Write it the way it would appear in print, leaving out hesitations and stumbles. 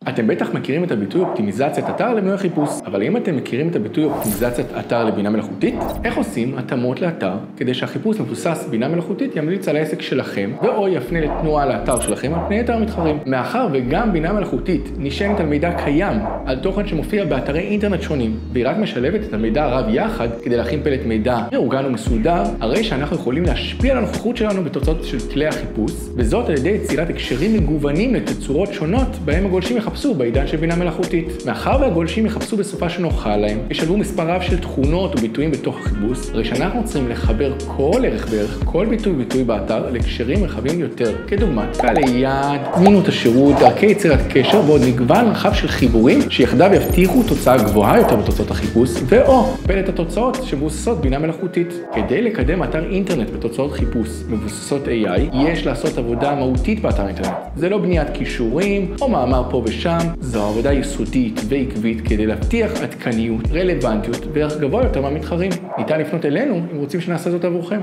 אתם בטח מכירים את הביטוי אופטימיזציית אתר למנועי חיפוש, אבל אם אתם מכירים את הביטוי אופטימיזציית אתר לבינה מלאכותית, איך עושים התאמות לאתר כדי שהחיפוש מבוסס בינה מלאכותית ימליץ על העסק שלכם, ואו יפנה לתנועה לאתר שלכם על פני יתר המתחרים. מאחר וגם בינה מלאכותית נשענת על מידע קיים, על תוכן שמופיע באתרי אינטרנט שונים, והיא רק משלבת את המידע הרב יחד כדי להכין פלט מידע מאורגן ומסודר, הרי שאנחנו יכולים להשפיע על הנוכחות שלנו בתוצאות של כלי החיפוש, וזאת על ידי יצירת הקשרים מגוונים לתצורות שונות בהם הגולשים יחפשו בעידן של בינה מלאכותית. מאחר והגולשים יחפשו בשפה שנוחה להם, ישלבו מספר רב של תכונות וביטויים בתוך החיפוש, הרי שאנחנו צריכים לחבר כל ערך בערך, כל ביטוי באתר לקשרים רחבים יותר, כדוגמת קהלי יעד, זמינות השירות, דרכי יצירת קשר ועוד מגוון רחב של חיבורים שיחדיו יבטיחו תוצאה גבוהה יותר בתוצאות החיפוש, ואו פלט התוצאות שמבוססות בינה מלאכותית. כדי לקדם אתר אינטרנט בתוצאות חיפוש מבוססות AI, יש לעשות עבודה מהותית באתר אינטרנט. זה לא בניית קישורים או מאמר פה ושם, זו עבודה יסודית ועקבית כדי להבטיח עדכניות, רלוונטיות וערך גבוה יותר מהמתחרים. ניתן לפנות אלינו אם רוצים שנעשה זאת עבורכם.